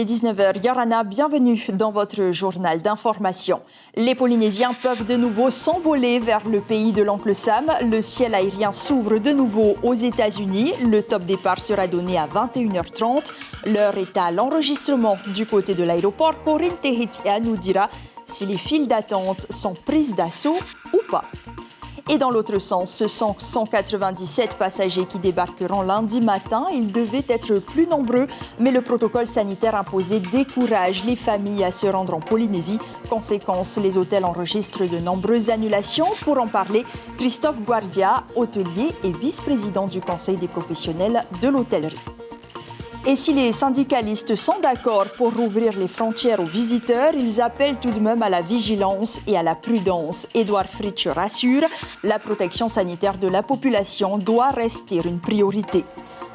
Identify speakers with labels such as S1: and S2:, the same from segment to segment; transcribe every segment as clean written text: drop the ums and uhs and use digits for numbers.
S1: Il est 19h. Yorana, bienvenue dans votre journal d'information. Les Polynésiens peuvent de nouveau s'envoler vers le pays de l'oncle Sam. Le ciel aérien s'ouvre de nouveau aux États-Unis. Le top départ sera donné à 21h30. L'heure est à l'enregistrement du côté de l'aéroport. Corinne Tehetia nous dira si les files d'attente sont prises d'assaut ou pas. Et dans l'autre sens, ce sont 197 passagers qui débarqueront lundi matin. Ils devaient être plus nombreux, mais le protocole sanitaire imposé décourage les familles à se rendre en Polynésie. Conséquence, les hôtels enregistrent de nombreuses annulations. Pour en parler, Christophe Guardia, hôtelier et vice-président du Conseil des professionnels de l'hôtellerie. Et si les syndicalistes sont d'accord pour rouvrir les frontières aux visiteurs, ils appellent tout de même à la vigilance et à la prudence. Édouard Fritsch rassure, la protection sanitaire de la population doit rester une priorité.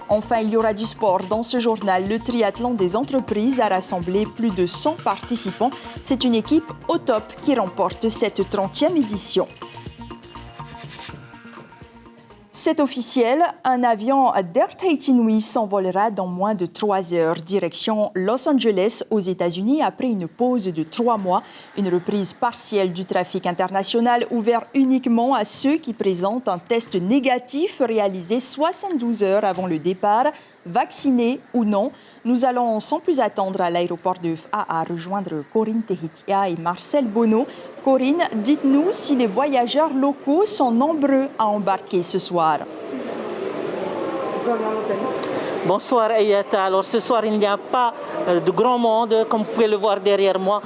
S1: Enfin, il y aura du sport dans ce journal. Le triathlon des entreprises a rassemblé plus de 100 participants. C'est une équipe au top qui remporte cette 30e édition. C'est officiel, un avion d'Air Tahiti Nui s'envolera dans moins de 3 heures, direction Los Angeles aux États-Unis après une pause de 3 mois. Une reprise partielle du trafic international ouvert uniquement à ceux qui présentent un test négatif réalisé 72 heures avant le départ, vaccinés ou non. Nous allons sans plus attendre à l'aéroport de FAA rejoindre Corinne Tehetia et Marcel Bonneau. Corinne, dites-nous si les voyageurs locaux sont nombreux à embarquer ce soir.
S2: Bonsoir Ayata. Alors ce soir, il n'y a pas de grand monde, comme vous pouvez le voir derrière moi.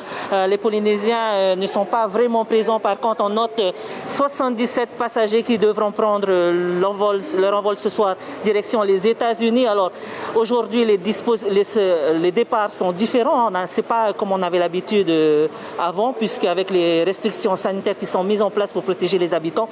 S2: Les Polynésiens ne sont pas vraiment présents. Par contre, on note 77 passagers qui devront prendre leur envol ce soir, direction les États-Unis. Alors aujourd'hui, les départs sont différents. Ce n'est pas comme on avait l'habitude avant, puisqu'avec les restrictions sanitaires qui sont mises en place pour protéger les habitants,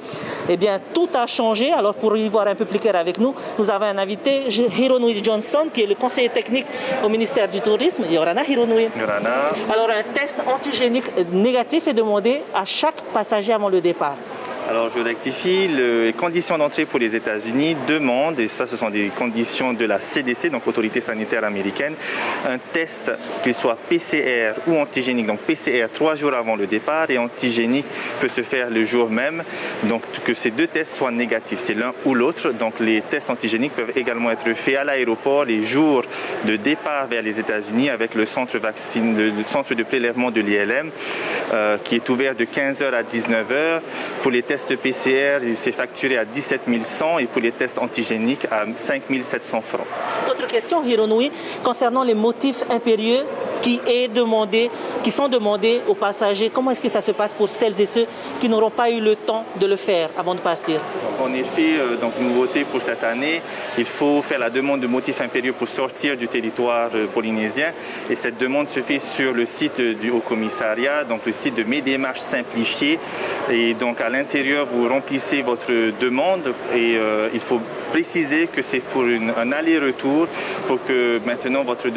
S2: eh bien, tout a changé. Alors pour y voir un peu plus clair avec nous, nous avons un invité, Hironui Johnson, qui est le conseiller technique au ministère du Tourisme. Yorana Hironui.
S3: Yorana.
S2: Alors, un test antigénique négatif est demandé à chaque passager avant le départ.
S3: Alors je rectifie, les conditions d'entrée pour les États-Unis demandent, et ça ce sont des conditions de la CDC, donc Autorité sanitaire américaine, un test qu'il soit PCR ou antigénique, donc PCR 3 jours avant le départ et antigénique peut se faire le jour même, donc que ces deux tests soient négatifs, c'est l'un ou l'autre. Donc les tests antigéniques peuvent également être faits à l'aéroport les jours de départ vers les États-Unis avec le centre de prélèvement de l'ILM qui est ouvert de 15h à 19h. Pour les tests PCR, il s'est facturé à 17 100 et pour les tests antigéniques à 5 700 francs.
S2: Autre question, Hironui, concernant les motifs impérieux qui sont demandés aux passagers. Comment est-ce que ça se passe pour celles et ceux qui n'auront pas eu le temps de le faire avant de partir?
S3: Donc, en effet, nouveauté pour cette année, il faut faire la demande de motifs impérieux pour sortir du territoire polynésien. Et cette demande se fait sur le site du Haut-Commissariat, donc le site de Mes démarches simplifiées. Et donc à l'intérieur, vous remplissez votre demande et il faut préciser que c'est pour un aller-retour pour que maintenant votre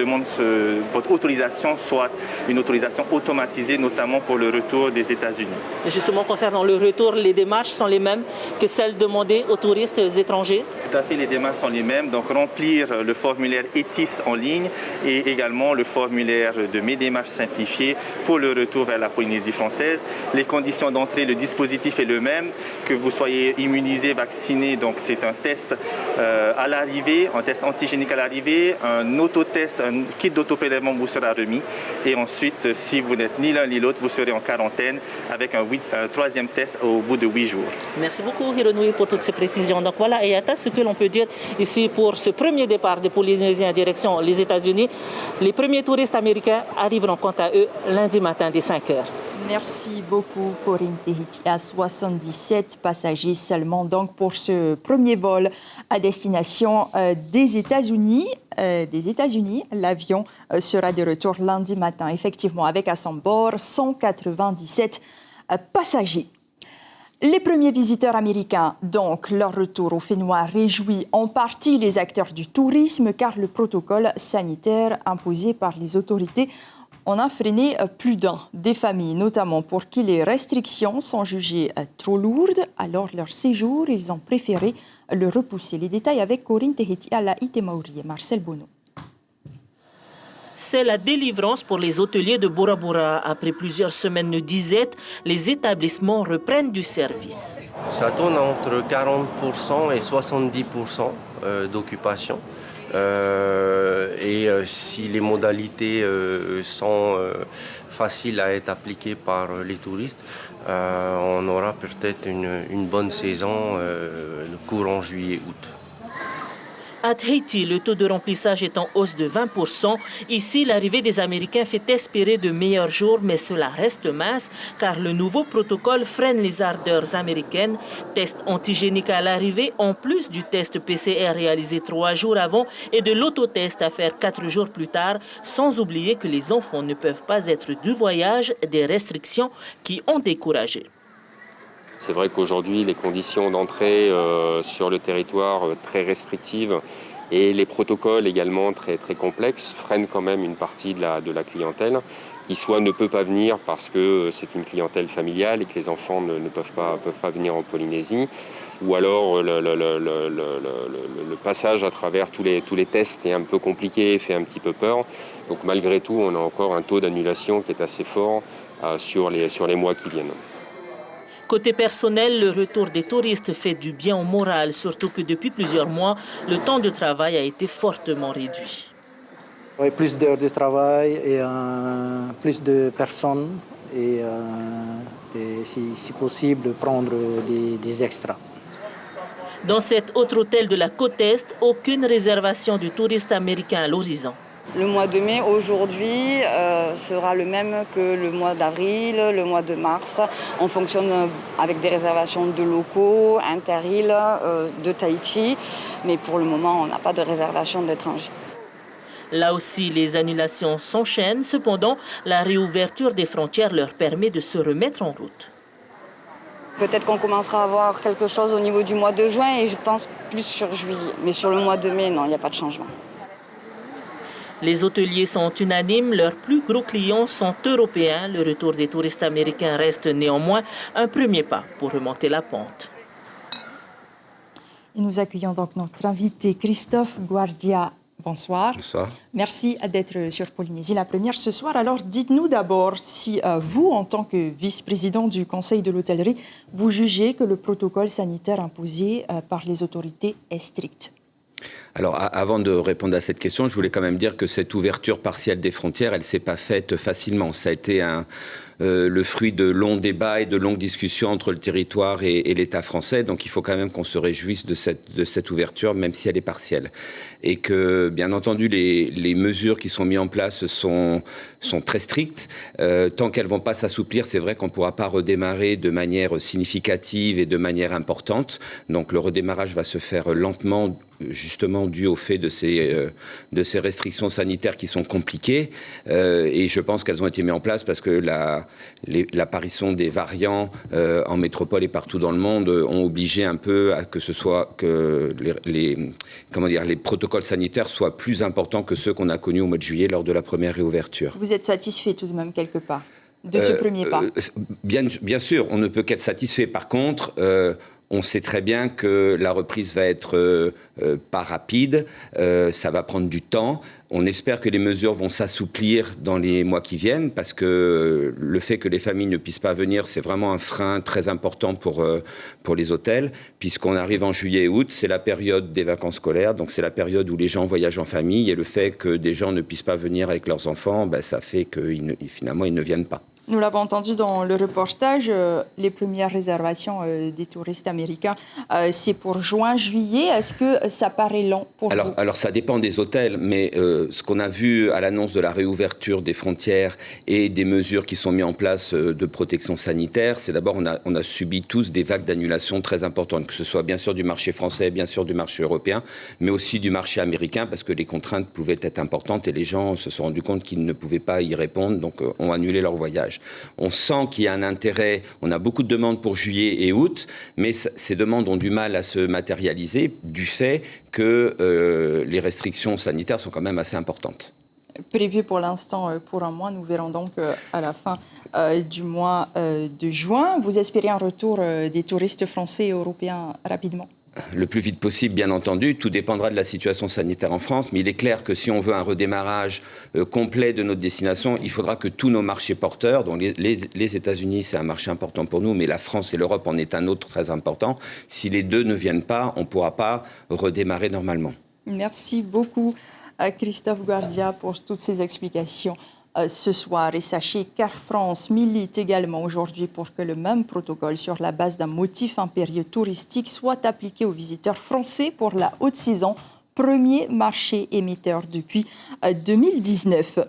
S3: autorisation soit une autorisation automatisée, notamment pour le retour des États-Unis.
S2: Et justement, concernant le retour, les démarches sont les mêmes que celles demandées aux touristes étrangers?
S3: Tout à fait, les démarches sont les mêmes. Donc remplir le formulaire ETIS en ligne et également le formulaire de Mes démarches simplifiées pour le retour vers la Polynésie française. Les conditions d'entrée, le dispositif est le même, que vous soyez immunisé, vacciné, donc c'est un test à l'arrivée, un test antigénique à l'arrivée, un autotest, un kit d'autoprélèvement vous sera remis et ensuite, si vous n'êtes ni l'un ni l'autre, vous serez en quarantaine avec un troisième test au bout de 8 jours.
S2: Merci beaucoup Hironui pour toutes ces précisions. Donc voilà, Ayata, ce que l'on peut dire ici pour ce premier départ des Polynésiens en direction les États-Unis. Les premiers touristes américains arriveront quant à eux lundi matin dès 5 heures.
S1: Merci beaucoup, Corinne Tehetia. 77 passagers seulement donc pour ce premier vol à destination des États-Unis. L'avion sera de retour lundi matin, effectivement, avec à son bord 197 passagers. Les premiers visiteurs américains, donc, leur retour au Fénois réjouit en partie les acteurs du tourisme car le protocole sanitaire imposé par les autorités on a freiné plus d'un. Des familles, notamment pour qui les restrictions sont jugées trop lourdes. Alors, leur séjour, ils ont préféré le repousser. Les détails avec Corinne Tehetia, la Itemauri et Marcel Bonneau.
S2: c'est la délivrance pour les hôteliers de Bora Bora. Après plusieurs semaines de disette, les établissements reprennent du service.
S4: Ça tourne entre 40% et 70% d'occupation. Si les modalités sont faciles à être appliquées par les touristes, on aura peut-être une bonne saison courant juillet-août.
S2: À Tahiti, le taux de remplissage est en hausse de 20%. Ici, l'arrivée des Américains fait espérer de meilleurs jours, mais cela reste mince car le nouveau protocole freine les ardeurs américaines. Test antigénique à l'arrivée, en plus du test PCR réalisé 3 jours avant et de l'autotest à faire 4 jours plus tard, sans oublier que les enfants ne peuvent pas être du voyage, des restrictions qui ont découragé.
S5: C'est vrai qu'aujourd'hui, les conditions d'entrée sur le territoire très restrictives et les protocoles également très complexes freinent quand même une partie de la clientèle qui soit ne peut pas venir parce que c'est une clientèle familiale et que les enfants ne peuvent pas venir en Polynésie, ou alors le passage à travers tous les tests est un peu compliqué et fait un petit peu peur. Donc malgré tout, on a encore un taux d'annulation qui est assez fort sur les mois qui viennent.
S2: Côté personnel, le retour des touristes fait du bien au moral, surtout que depuis plusieurs mois, le temps de travail a été fortement réduit.
S6: Oui, plus d'heures de travail et plus de personnes et si possible, prendre des extras.
S2: Dans cet autre hôtel de la côte Est, aucune réservation de touristes américains à l'horizon.
S7: Le mois de mai, aujourd'hui, sera le même que le mois d'avril, le mois de mars. On fonctionne avec des réservations de locaux, inter-îles, de Tahiti. Mais pour le moment, on n'a pas de réservation d'étrangers.
S2: Là aussi, les annulations s'enchaînent. Cependant, la réouverture des frontières leur permet de se remettre en route.
S7: Peut-être qu'on commencera à voir quelque chose au niveau du mois de juin et je pense plus sur juillet. Mais sur le mois de mai, non, il n'y a pas de changement.
S2: Les hôteliers sont unanimes, leurs plus gros clients sont européens. Le retour des touristes américains reste néanmoins un premier pas pour remonter la pente.
S1: Et nous accueillons donc notre invité Christophe Guardia. Bonsoir.
S8: Bonsoir.
S1: Merci d'être sur Polynésie la première ce soir. Alors dites-nous d'abord si vous, en tant que vice-président du Conseil de l'hôtellerie, vous jugez que le protocole sanitaire imposé par les autorités est strict.
S8: Alors, avant de répondre à cette question, je voulais quand même dire que cette ouverture partielle des frontières, elle ne s'est pas faite facilement. Ça a été le fruit de longs débats et de longues discussions entre le territoire et l'État français. Donc, il faut quand même qu'on se réjouisse de cette ouverture, même si elle est partielle. Et que, bien entendu, les mesures qui sont mises en place sont très strictes. Tant qu'elles ne vont pas s'assouplir, c'est vrai qu'on ne pourra pas redémarrer de manière significative et de manière importante. Donc, le redémarrage va se faire lentement, justement dû au fait de ces restrictions sanitaires qui sont compliquées. Et je pense qu'elles ont été mises en place parce que l'apparition des variants en métropole et partout dans le monde ont obligé un peu à que les protocoles sanitaires soient plus importants que ceux qu'on a connus au mois de juillet lors de la première réouverture.
S1: Vous êtes satisfait tout de même quelque part de ce premier pas?
S8: Bien sûr, on ne peut qu'être satisfait. Par contre, on sait très bien que la reprise va être pas rapide, ça va prendre du temps. On espère que les mesures vont s'assouplir dans les mois qui viennent parce que le fait que les familles ne puissent pas venir, c'est vraiment un frein très important pour les hôtels. Puisqu'on arrive en juillet et août, c'est la période des vacances scolaires, donc c'est la période où les gens voyagent en famille. Et le fait que des gens ne puissent pas venir avec leurs enfants, ça fait que finalement ils ne viennent pas.
S1: Nous l'avons entendu dans le reportage, les premières réservations des touristes américains, c'est pour juin, juillet. Est-ce que ça paraît lent pour vous?
S8: Alors, ça dépend des hôtels, mais ce qu'on a vu à l'annonce de la réouverture des frontières et des mesures qui sont mises en place de protection sanitaire, c'est d'abord, on a subi tous des vagues d'annulation très importantes, que ce soit bien sûr du marché français, bien sûr du marché européen, mais aussi du marché américain, parce que les contraintes pouvaient être importantes et les gens se sont rendus compte qu'ils ne pouvaient pas y répondre, donc ont annulé leur voyage. On sent qu'il y a un intérêt, on a beaucoup de demandes pour juillet et août, mais ces demandes ont du mal à se matérialiser du fait que les restrictions sanitaires sont quand même assez importantes.
S1: Prévu pour l'instant pour un mois, nous verrons donc à la fin du mois de juin. Vous espérez un retour des touristes français et européens rapidement?
S8: le plus vite possible, bien entendu. Tout dépendra de la situation sanitaire en France. Mais il est clair que si on veut un redémarrage complet de notre destination, il faudra que tous nos marchés porteurs, dont les États-Unis, c'est un marché important pour nous, mais la France et l'Europe en est un autre très important. Si les deux ne viennent pas, on ne pourra pas redémarrer normalement.
S1: Merci beaucoup, Christophe Guardia, pour toutes ces explications ce soir. Et sachez qu'Air France milite également aujourd'hui pour que le même protocole sur la base d'un motif impérieux touristique soit appliqué aux visiteurs français pour la haute saison, premier marché émetteur depuis 2019.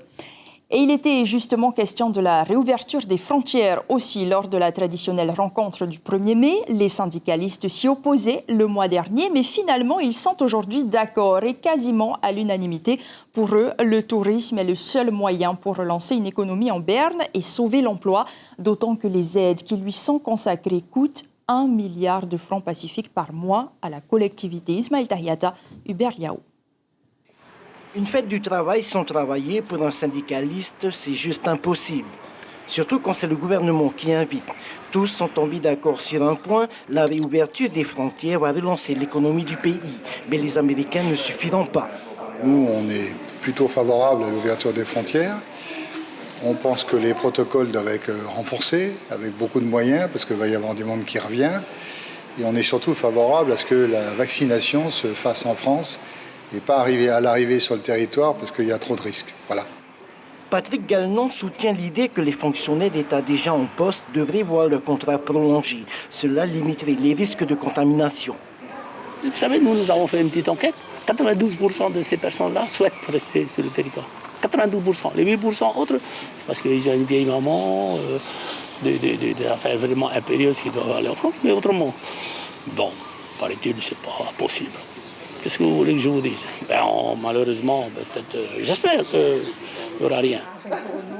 S1: Et il était justement question de la réouverture des frontières aussi lors de la traditionnelle rencontre du 1er mai. Les syndicalistes s'y opposaient le mois dernier, mais finalement, ils sont aujourd'hui d'accord et quasiment à l'unanimité. Pour eux, le tourisme est le seul moyen pour relancer une économie en berne et sauver l'emploi, d'autant que les aides qui lui sont consacrées coûtent 1 milliard de francs pacifiques par mois à la collectivité. Ismaël Tahiata, Hubert Liao.
S9: Une fête du travail sans travailler, pour un syndicaliste, c'est juste impossible. Surtout quand c'est le gouvernement qui invite. Tous sont tombés d'accord sur un point, la réouverture des frontières va relancer l'économie du pays. Mais les Américains ne suffiront pas.
S10: Nous, on est plutôt favorable à l'ouverture des frontières. On pense que les protocoles doivent être renforcés, avec beaucoup de moyens, parce qu'il va y avoir du monde qui revient. Et on est surtout favorable à ce que la vaccination se fasse en France et pas arriver à l'arrivée sur le territoire parce qu'il y a trop de risques. Voilà.
S9: Patrick Gagnon soutient l'idée que les fonctionnaires d'État déjà en poste devraient voir leur contrat prolongé. Cela limiterait les risques de contamination.
S11: Vous savez, nous avons fait une petite enquête. 92% de ces personnes-là souhaitent rester sur le territoire. 92%. Les 8% autres, c'est parce qu'ils ont une vieille maman, des affaires vraiment impérieuses qui doivent aller en France. Mais autrement, bon, paraît-il, c'est pas possible. Qu'est-ce que vous voulez que je vous dise? Malheureusement, peut-être, j'espère qu'il n'y aura rien.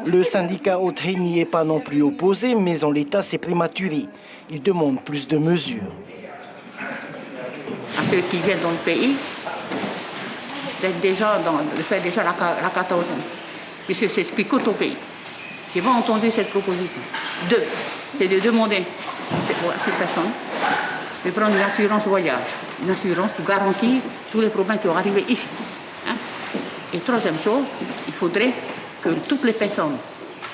S9: Le syndicat Haute-Ré n'y est pas non plus opposé, mais en l'état, c'est prématuré. Il demande plus de mesures.
S12: À ceux qui viennent dans le pays, de faire déjà la 14e, puisque c'est ce qui coûte au pays. J'ai pas entendu cette proposition. C'est de demander à ces personnes de prendre une assurance voyage, une assurance pour garantir tous les problèmes qui vont arriver ici. Hein? Et troisième chose, il faudrait que toutes les personnes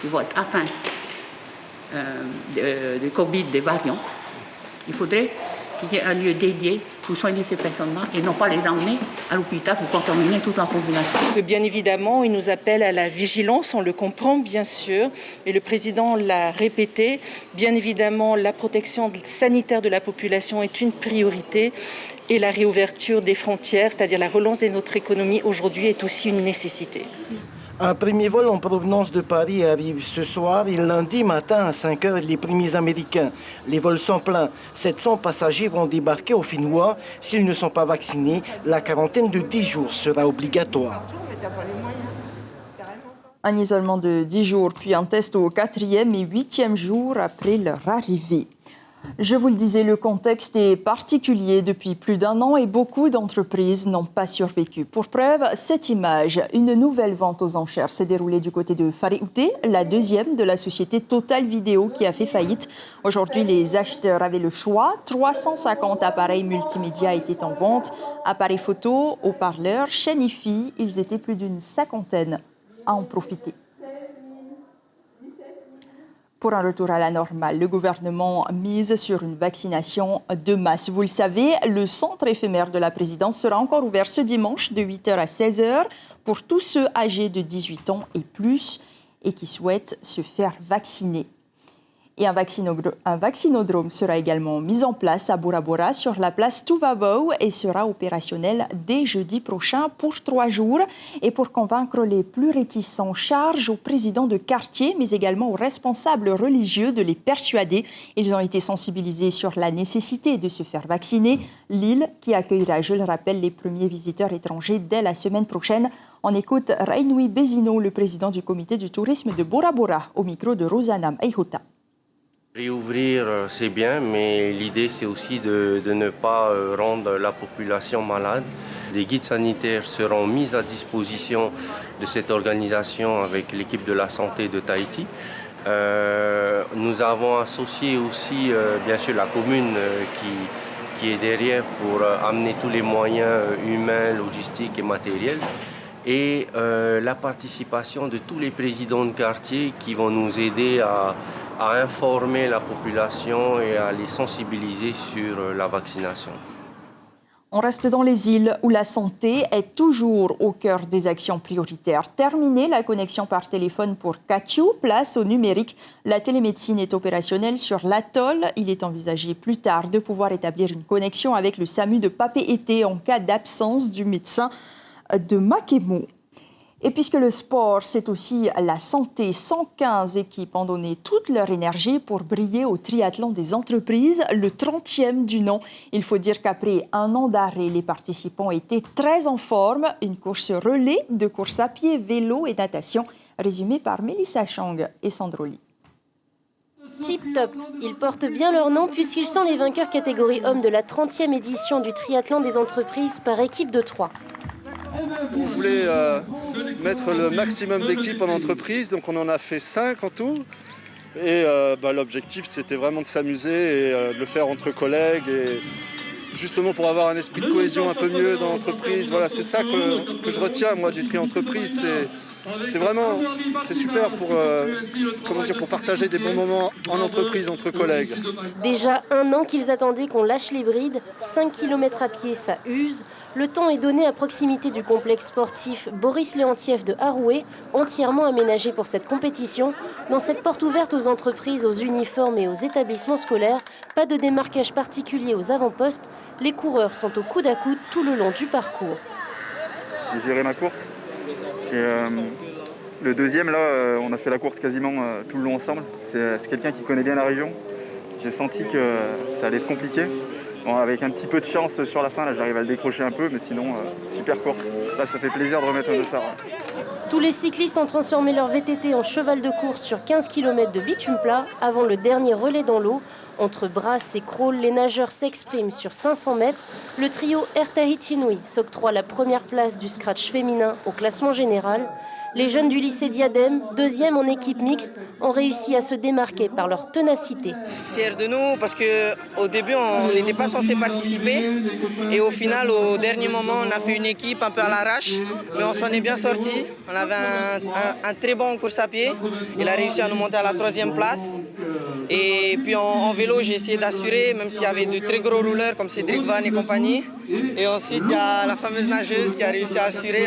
S12: qui vont être atteintes de Covid, des variants, il faudrait qu'il y ait un lieu dédié pour soigner ces personnes-là et non pas les emmener à l'hôpital pour contaminer toute la population.
S13: Bien évidemment, il nous appelle à la vigilance, on le comprend bien sûr, et le président l'a répété. Bien évidemment, la protection sanitaire de la population est une priorité et la réouverture des frontières, c'est-à-dire la relance de notre économie aujourd'hui, est aussi une nécessité.
S9: Un premier vol en provenance de Paris arrive ce soir et lundi matin à 5 h, les premiers Américains. Les vols sont pleins. 700 passagers vont débarquer au Finnois. S'ils ne sont pas vaccinés, la quarantaine de 10 jours sera obligatoire.
S1: Un isolement de 10 jours, puis un test au 4e et 8e jour après leur arrivée. Je vous le disais, le contexte est particulier depuis plus d'1 an et beaucoup d'entreprises n'ont pas survécu. Pour preuve, cette image, une nouvelle vente aux enchères s'est déroulée du côté de Fariouté, la deuxième de la société Total Vidéo qui a fait faillite. Aujourd'hui, les acheteurs avaient le choix. 350 appareils multimédia étaient en vente. Appareils photo, haut-parleurs, chaînes hi-fi, ils étaient plus d'une 50aine à en profiter. Pour un retour à la normale, le gouvernement mise sur une vaccination de masse. Vous le savez, le centre éphémère de la présidence sera encore ouvert ce dimanche de 8 h à 16 h pour tous ceux âgés de 18 ans et plus et qui souhaitent se faire vacciner. Et un vaccinodrome sera également mis en place à Bora Bora sur la place Tuvavou et sera opérationnel dès jeudi prochain pour 3 jours. Et pour convaincre les plus réticents, charge aux présidents de quartier, mais également aux responsables religieux de les persuader. Ils ont été sensibilisés sur la nécessité de se faire vacciner. L'île qui accueillera, je le rappelle, les premiers visiteurs étrangers dès la semaine prochaine. On écoute Rainoui Bézino, le président du comité du tourisme de Bora Bora, au micro de Rosanam Eihuta.
S4: Réouvrir, c'est bien, mais l'idée, c'est aussi de ne pas rendre la population malade. Des guides sanitaires seront mis à disposition de cette organisation avec l'équipe de la santé de Tahiti. Nous avons associé aussi, bien sûr, la commune qui est derrière pour amener tous les moyens humains, logistiques et matériels. Et la participation de tous les présidents de quartier qui vont nous aider à informer la population et à les sensibiliser sur la vaccination.
S1: On reste dans les îles où la santé est toujours au cœur des actions prioritaires. Terminée la connexion par téléphone pour Kachou, place au numérique. La télémédecine est opérationnelle sur l'atoll. Il est envisagé plus tard de pouvoir établir une connexion avec le SAMU de Papeete en cas d'absence du médecin de Makemo. Et puisque le sport, c'est aussi la santé, 115 équipes ont donné toute leur énergie pour briller au triathlon des entreprises, le 30e du nom. Il faut dire qu'après un an d'arrêt, les participants étaient très en forme. Une course relais de course à pied, vélo et natation, résumée par Mélissa Chang et Sandroli.
S14: Tip top, ils portent bien leur nom puisqu'ils sont les vainqueurs catégorie hommes de la 30e édition du triathlon des entreprises par équipe de 3.
S15: On voulait mettre le maximum d'équipes en entreprise, donc on en a fait 5 en tout. Et l'objectif, c'était vraiment de s'amuser et de le faire entre collègues, et justement pour avoir un esprit de cohésion un peu mieux dans l'entreprise. Voilà, c'est ça que je retiens moi du tri entreprise. C'est super pour partager des bons moments en entreprise entre collègues.
S14: Déjà un an qu'ils attendaient qu'on lâche les brides, 5 km à pied, ça use. Le temps est donné à proximité du complexe sportif Boris Léontiev de Haroué, entièrement aménagé pour cette compétition. Dans cette porte ouverte aux entreprises, aux uniformes et aux établissements scolaires, pas de démarquage particulier aux avant-postes. Les coureurs sont au coude à coude tout le long du parcours.
S16: J'ai géré ma course. Et le deuxième, là, on a fait la course quasiment tout le long ensemble. C'est quelqu'un qui connaît bien la région. J'ai senti que ça allait être compliqué. Bon, avec un petit peu de chance sur la fin, là, j'arrive à le décrocher un peu, mais sinon, super course. Là, ça fait plaisir de remettre un dossard.
S14: Tous les cyclistes ont transformé leur VTT en cheval de course sur 15 km de bitume plat avant le dernier relais dans l'eau. Entre brasses et crawl, les nageurs s'expriment sur 500 mètres. Le trio Air Tahiti Nui s'octroie la première place du scratch féminin au classement général. Les jeunes du lycée Diadème, deuxième en équipe mixte, ont réussi à se démarquer par leur ténacité.
S17: Fiers de nous parce qu'au début, on n'était pas censé participer. Et au final, au dernier moment, on a fait une équipe un peu à l'arrache. Mais on s'en est bien sorti. On avait un très bon course à pied. Il a réussi à nous monter à la 3e place. Et puis en vélo, j'ai essayé d'assurer, même s'il y avait de très gros rouleurs comme Cédric Van et compagnie. Et ensuite, il y a la fameuse nageuse qui a réussi à assurer.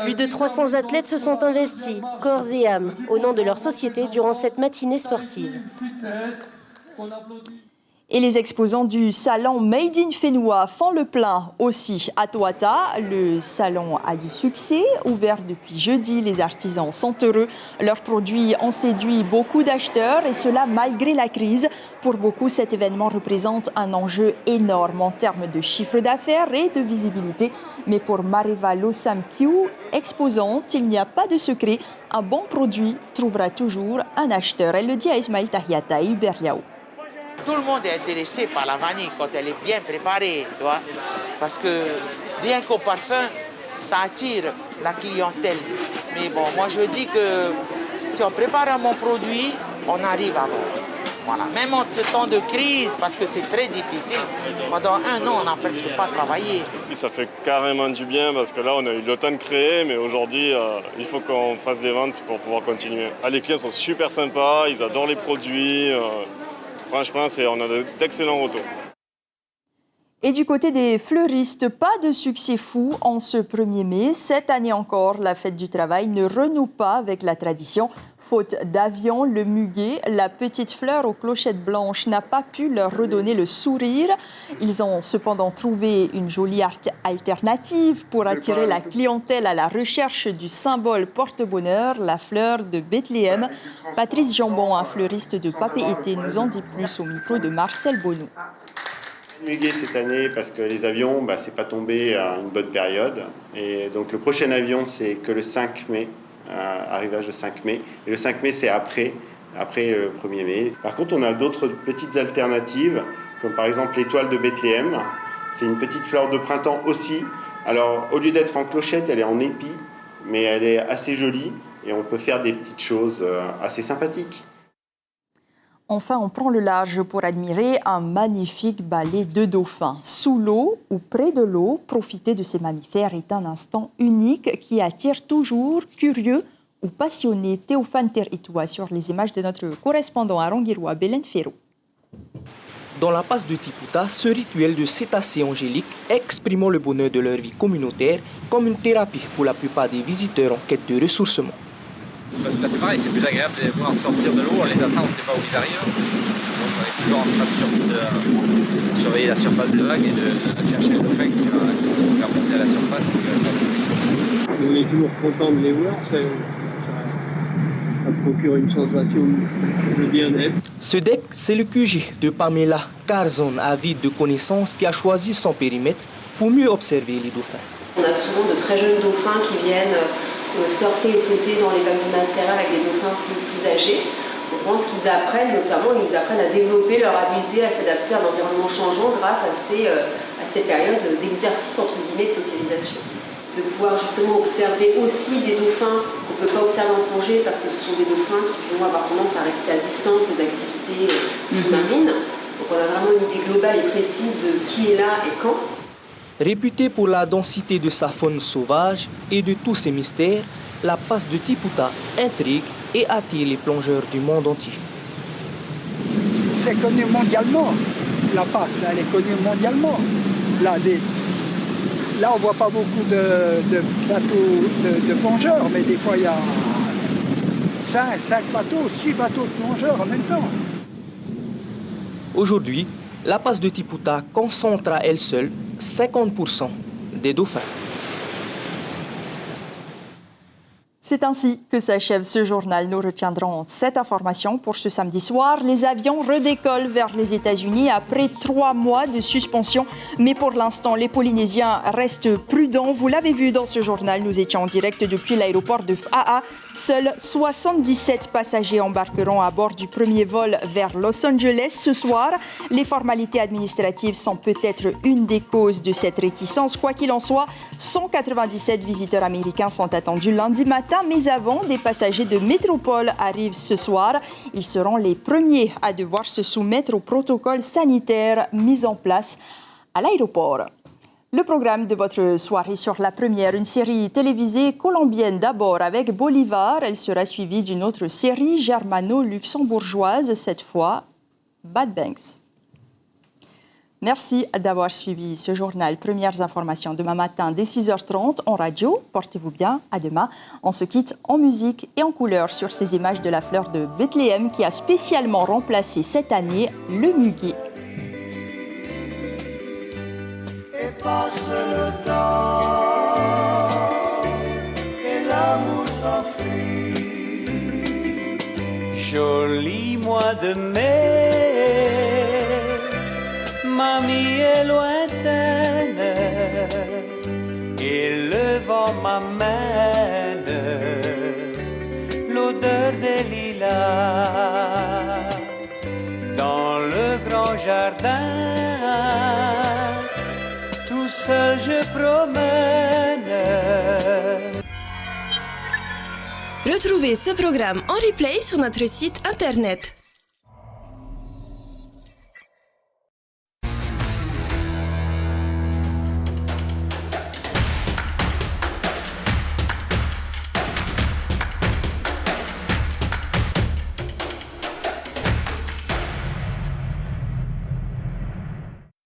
S14: Plus de 300 athlètes se sont investis, corps et âme, au nom de leur société durant cette matinée sportive.
S1: Et les exposants du salon Made in Fénois font le plein aussi à Touata. Le salon a du succès. Ouvert depuis jeudi, les artisans sont heureux. Leurs produits ont séduit beaucoup d'acheteurs et cela malgré la crise. Pour beaucoup, cet événement représente un enjeu énorme en termes de chiffre d'affaires et de visibilité. Mais pour Mariva Losamkiou, exposante, il n'y a pas de secret. Un bon produit trouvera toujours un acheteur. Elle le dit à Ismaël Tahiata et Hubert Yao.
S18: Tout le monde est intéressé par la vanille quand elle est bien préparée, tu vois, parce que rien qu'au parfum, ça attire la clientèle. Mais bon, moi je dis que si on prépare un bon produit, on arrive à vendre. Voilà. Même en ce temps de crise, parce que c'est très difficile, pendant un an, on n'a presque pas travaillé.
S19: Ça fait carrément du bien parce que là, on a eu le temps de créer, mais aujourd'hui, il faut qu'on fasse des ventes pour pouvoir continuer. Les clients sont super sympas, ils adorent les produits. Franchement, on a d'excellents retours.
S1: Et du côté des fleuristes, pas de succès fou en ce 1er mai. Cette année encore, la fête du travail ne renoue pas avec la tradition. Faute d'avion, le muguet, la petite fleur aux clochettes blanches, n'a pas pu leur redonner le sourire. Ils ont cependant trouvé une jolie alternative pour attirer la clientèle à la recherche du symbole porte-bonheur, la fleur de Bethléem. Patrice Jambon, un fleuriste de Papeete, nous en dit plus au micro de Marcel Bonou.
S20: Muguet cette année parce que les avions, c'est pas tombé à une bonne période. Et donc le prochain avion, c'est que le 5 mai, arrivage le 5 mai. Et le 5 mai, c'est après le 1er mai. Par contre, on a d'autres petites alternatives, comme par exemple l'étoile de Bethléem. C'est une petite fleur de printemps aussi. Alors, au lieu d'être en clochette, elle est en épi, mais elle est assez jolie et on peut faire des petites choses assez sympathiques.
S1: Enfin, on prend le large pour admirer un magnifique ballet de dauphins. Sous l'eau ou près de l'eau, profiter de ces mammifères est un instant unique qui attire toujours curieux ou passionnés. Théophane Teritoua sur les images de notre correspondant à Rongiroa, Belen Ferro.
S21: Dans la passe de Tipouta, ce rituel de cétacés angéliques exprimant le bonheur de leur vie communautaire comme une thérapie pour la plupart des visiteurs en quête de ressourcement.
S22: C'est pareil, c'est plus agréable de les voir sortir de l'eau, on les attend, on ne sait pas où ils arrivent. Donc on est toujours en train de surveiller la surface des vagues et de chercher le dauphin qui va faire monter à la surface et qui va faire des frissons.
S23: On est toujours content de les voir, ça procure une sensation de bien-être.
S21: Ce deck, c'est le QG de Pamela Carzon, avide de connaissances, qui a choisi son périmètre pour mieux observer les dauphins.
S24: On a souvent de très jeunes dauphins qui viennent surfer et sauter dans les vagues du Masterel avec des dauphins plus âgés. On pense qu'ils apprennent à développer leur habileté à s'adapter à un environnement changeant grâce à ces périodes d'exercice entre guillemets de socialisation. De pouvoir justement observer aussi des dauphins qu'on ne peut pas observer en plongée parce que ce sont des dauphins qui vont avoir tendance à rester à distance des activités sous-marines. Donc on a vraiment une idée globale et précise de qui est là et quand.
S21: Réputée pour la densité de sa faune sauvage et de tous ses mystères, la passe de Tipouta intrigue et attire les plongeurs du monde entier.
S25: C'est connu mondialement, la passe, elle est connue mondialement. Là, on ne voit pas beaucoup de bateaux de plongeurs, mais des fois il y a 5 bateaux, 6 bateaux de plongeurs en même temps.
S21: Aujourd'hui, la passe de Tipouta concentre à elle seule 50% des dauphins.
S1: C'est ainsi que s'achève ce journal. Nous retiendrons cette information pour ce samedi soir. Les avions redécollent vers les États-Unis après 3 mois de suspension. Mais pour l'instant, les Polynésiens restent prudents. Vous l'avez vu dans ce journal, nous étions en direct depuis l'aéroport de Fa'a. Seuls 77 passagers embarqueront à bord du premier vol vers Los Angeles ce soir. Les formalités administratives sont peut-être une des causes de cette réticence. Quoi qu'il en soit, 197 visiteurs américains sont attendus lundi matin. Mais avant, des passagers de métropole arrivent ce soir. Ils seront les premiers à devoir se soumettre au protocole sanitaire mis en place à l'aéroport. Le programme de votre soirée sur La Première, une série télévisée colombienne d'abord avec Bolivar. Elle sera suivie d'une autre série germano-luxembourgeoise, cette fois Bad Banks. Merci d'avoir suivi ce journal. Premières informations demain matin dès 6h30 en radio. Portez-vous bien. À demain. On se quitte en musique et en couleur sur ces images de la fleur de Bethléem qui a spécialement remplacé cette année le muguet.
S26: Et passe le temps et l'amour s'enfuit. Joli mois de mai, mamie est lointaine et le vent m'amène l'odeur des lilas dans le grand jardin. Tout seul je promène.
S27: Retrouvez ce programme en replay sur notre site internet.